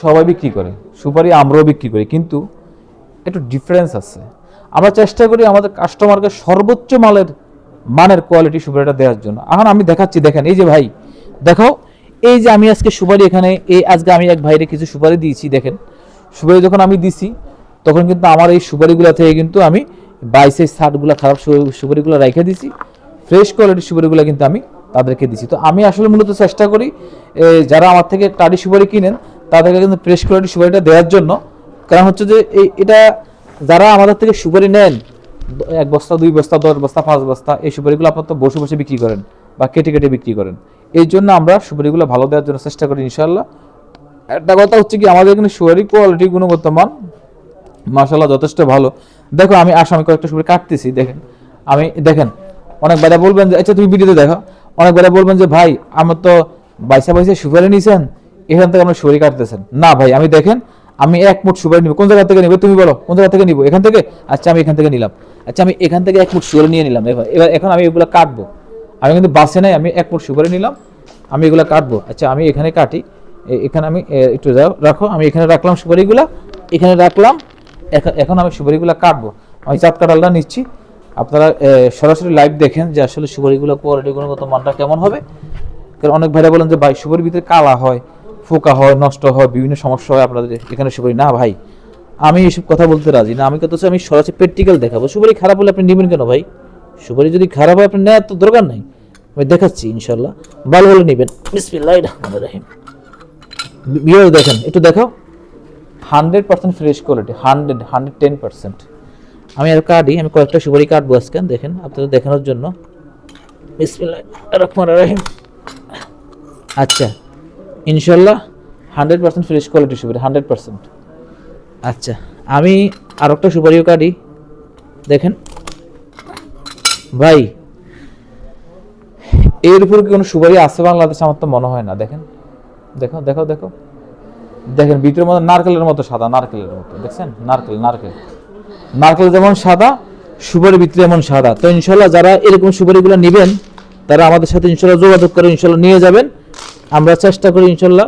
সবাই বিক্রি করে, সুপারি আমরাও বিক্রি করি, কিন্তু একটু ডিফারেন্স আছে। আমরা চেষ্টা করি আমাদের কাস্টমারকে সর্বোচ্চ মানের কোয়ালিটি সুপারিটা দেওয়ার জন্য। এখন আমি দেখাচ্ছি, দেখেন এই যে ভাই দেখো, এই যে আমি আজকে সুপারি এখানে আজকে আমি এক ভাইরে কিছু সুপারি দিয়েছি। দেখেন সুপারি যখন আমি দিছি তখন কিন্তু আমার এই সুপারিগুলো থেকে কিন্তু আমি 22-60 খারাপ সুপারিগুলো রেখে দিছি, ফ্রেশ কোয়ালিটির সুপারিগুলো কিন্তু আমি তাদেরকে দিছি। তো আমি আসলে মূলত চেষ্টা করি যারা আমার থেকে টাডি সুপারি কিনেন তাদেরকে কিন্তু ফ্রেশ কোয়ালিটির সুপারিটা দেওয়ার জন্য। কারণ হচ্ছে যে এটা যারা আমাদের থেকে সুপারি নেন 1 বস্তা 2 বস্তা 10 বস্তা 5 বস্তা, এই সুপারিগুলো আপনার তো বসে বসে বিক্রি করেন বা কেটে কেটে বিক্রি করেন। এই জন্য আমরা সুপারিগুলো ভালো দেওয়ার জন্য চেষ্টা করি ইনশাল্লাহ। একটা কথা হচ্ছে কি, আমাদের এখানে সুপারি কোয়ালিটি গুণগত মান মাশাআল্লাহ যথেষ্ট ভালো। দেখো আমি কয়েকটা সুপারি কাটতেছি, দেখেন আমি দেখেন। অনেক ভাইরা বলবেন যে আচ্ছা তুমি ভিডিওতে দেখো, অনেক ভাইরা বলবেন যে ভাই আমার তো বাইসা সুপারি নিয়েছেন, এখান থেকে আমরা সুপারি কাটতেছেন না। ভাই আমি দেখেন, আমি 1 মুঠ সুপারি নিব, কোন জায়গা থেকে নিব তুমি বলো, কোন জায়গা থেকে নিব? এখান থেকে। আচ্ছা আমি এখান থেকে নিলাম, আচ্ছা আমি এখান থেকে 1 মুঠ সুপারি নিয়ে নিলাম। এবার এখন আমি এগুলো কাটবো, আমি কিন্তু বাসে নাই, আমি 1 মুঠ সুপারি নিলাম, আমি এগুলো কাটবো। আচ্ছা আমি এখানে কাটি, এখানে আমি একটু রাখো, আমি এখানে রাখলাম সুপারিগুলা, এখানে রাখলাম। এখন আমি সুপারিগুলো কাটবো, আমি চাঁদ কাটালটা নিচ্ছি। আপনারা সরাসরি লাইভ দেখেন যে আসলে সুপারিগুলো কোয়ালিটি গুণগত মানটা কেমন হবে। কারণ অনেক ভাইরা বলেন যে ভাই সুপারির ভিতরে কালা হয়, ফোকা হয়, নষ্ট হয়, বিভিন্ন সমস্যা হয় আপনাদের এখানে সুপারি। না ভাই, আমি এসব কথা বলতে রাজি না। আমি কথা হচ্ছে আমি সরাসরি প্র্যাকটিক্যাল দেখাবো। সুপারি খারাপ হলে আপনি নেবেন কেন ভাই? সুপারি যদি খারাপ হয় আপনি নেওয়ার তো দরকার নাই, আমি দেখাচ্ছি ইনশাল্লাহ। ভালো হলে নেবেন। বিসমিল্লাহির রহমানির রহিম। ভিডিও দেখেন, একটু দেখাও। 100% ফ্রেশ কোয়ালিটি, 110%। আমি আর কাটি, আমি কয়েকটা সুপারি কাটবো আজকে, দেখেন আপনাদের দেখানোর জন্য। বিসমিল্লাহির রহমানির রহিম। আচ্ছা ইনশাল্লাহ 100% ফ্রেশ কোয়ালিটি সুপারি, 100%। আচ্ছা আমি আর একটা সুপারিও কাটি, দেখেন ভাই এর উপর কি কোনো সুপারি আছে বাংলাদেশে? আমার তো মনে হয় না। দেখেন দেখো দেখো দেখো দেখেন, ভিতরের মতো নারকেলের মতো সাদা, নারকেলের মতো, দেখছেন? নারকেল যেমন সাদা, সুপারির ভিতরে এমন সাদা। তো ইনশাল্লাহ যারা এরকম সুপারিগুলো নেবেন তারা আমাদের সাথে ইনশাল্লাহ যোগাযোগ করে ইনশাল্লাহ নিয়ে যাবেন। আমরা চেষ্টা করি ইনশাল্লাহ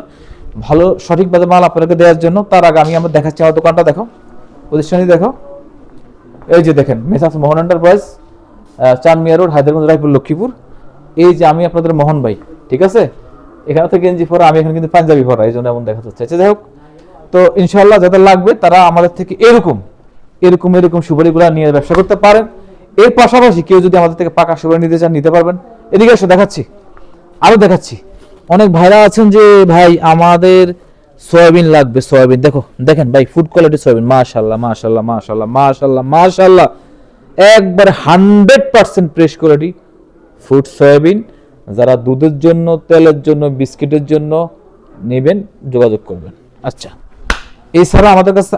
ভালো সঠিকভাবে মাল আপনাদেরকে দেওয়ার জন্য। তার আগে আমি আমার দেখাচ্ছি আমার দোকানটা, দেখো প্রতিষ্ঠানই দেখো। এই যে দেখেন মেসার্স মোহন এন্টারপ্রাইজ, চানমিয়া রোড, হায়দ্রাবাদ, রায়পুর, লক্ষ্মীপুর। এই যে আমি আপনাদের মোহন ভাই, ঠিক আছে? এখানে তো গেঞ্জি পরা, আমি এখানে কিন্তু পাঞ্জাবি পরা, এই জন্য এমন দেখা যাচ্ছে। যাই হোক, তো ইনশাল্লাহ যাদের লাগবে তারা আমাদের থেকে এরকম এরকম এরকম সুপারিগুলো নিয়ে ব্যবসা করতে পারেন। এর পাশাপাশি কেউ যদি আমাদের থেকে পাকা সুপারি নিতে চান নিতে পারবেন। এদিকে এসে দেখাচ্ছি, আরো দেখাচ্ছি। অনেক ভাইরা আছেন যে ভাই আমাদের সয়াবিন লাগবে, সয়াবিন দেখো, দেখেন ভাই ফুড কোয়ালিটি সয়াবিন, মাশাআল্লাহ মাশাআল্লাহ মাশাআল্লাহ মাশাআল্লাহ মাশাআল্লাহ, একবার 100% ফ্রেশ কোয়ালিটি ফুড সয়াবিন। যারা দুধের জন্য, তেলের জন্য, বিস্কিটের জন্য নেবেন যোগাযোগ করবেন। আচ্ছা এছাড়া আমাদের কাছে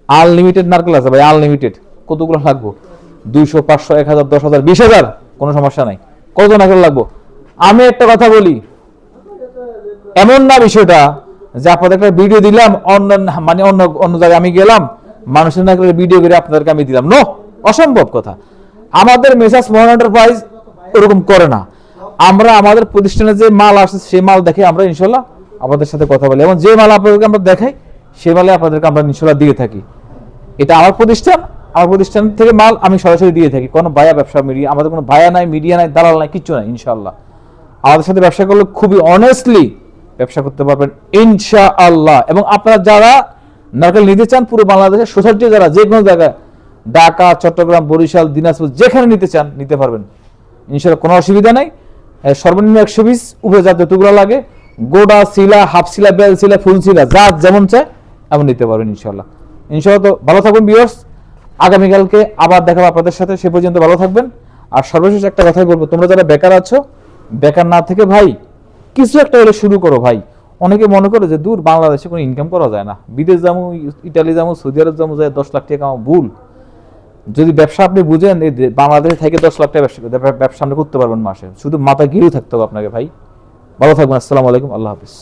আনলিমিটেড নারকেল আছে ভাই, আনলিমিটেড। কতগুলো লাগবো? 200, 500, 1000, 10,000, 20,000, কোনো সমস্যা নাই। কত নারকেল লাগবো? আমি একটা কথা বলি, এমন না বিষয়টা যে আপনাদের একটা ভিডিও দিলাম মানে অন্য জায়গায় আমি গেলাম মানুষের নারকেলের ভিডিও করে আপনাদেরকে আমি দিলাম, নো, অসম্ভব কথা। আমাদের মেসার্স মোহন এন্টারপ্রাইজ ওরকম করে না। আমরা আমাদের প্রতিষ্ঠানে যে মাল আসে সেই মাল দেখে আমরা ইনশাল্লাহ আপনাদের সাথে কথা বলি, এবং যে মাল আপনাদেরকে আমরা দেখাই সেই মালে আপনাদেরকে আমরা ইনশাল্লাহ দিয়ে থাকি। এটা আমার প্রতিষ্ঠান থেকে মাল আমি সরাসরি দিয়ে থাকি। কোনো ভায়া ব্যবসা মিডিয়া, আমাদের কোনো ভায়া নাই, মিডিয়া নাই, দালাল নাই, কিচ্ছু নাই। ইনশাআল্লাহ আমাদের সাথে ব্যবসা করলে খুবই অনেস্টলি ব্যবসা করতে পারবেন ইনশাআল্লাহ। এবং আপনারা যারা নারকেল নিতে চান পুরো বাংলাদেশের সোসাইটি, যারা যে কোনো জায়গায়, ঢাকা, চট্টগ্রাম, বরিশাল, দিনাজপুর, যেখানে নিতে চান নিতে পারবেন ইনশাআল্লাহ, কোনো অসুবিধা নাই। সর্বনিম্ন 120 উপরে যা যতগুলো লাগে, গোডা শিলা, হাফ শিলা, বেল শিলা, ফুল শিলা, যা যেমন চায় এমন নিতে পারবেন ইনশাআল্লাহ। ইনশাআল্লাহ তো ভালো থাকবেন ভিউয়ার্স, আগামীকালকে আবার দেখাবো আপনাদের সাথে। সে পর্যন্ত ভালো থাকবেন। আর সর্বশেষ একটা কথাই বলবো, তোমরা যারা বেকার আছো, বেকার না থেকে ভাই কিছু একটা হলে শুরু করো ভাই। অনেকে মনে করে যে দূর বাংলাদেশে কোনো ইনকাম করা যায় না, বিদেশ যাবো, ইটালি যাবো, সৌদি আরব যাবো, যায় 10 লাখ টাকা কামাবো, ভুল। যদি ব্যবসা আপনি বুঝেন, বাংলাদেশে থেকে 10 লাখ টাকা ব্যবসা আপনি করতে পারবেন মাসে, শুধু মাথা গিরেই থাকতে হবে আপনাকে ভাই। ভালো থাকবেন, আসসালামু আলাইকুম, আল্লাহ হাফিজ।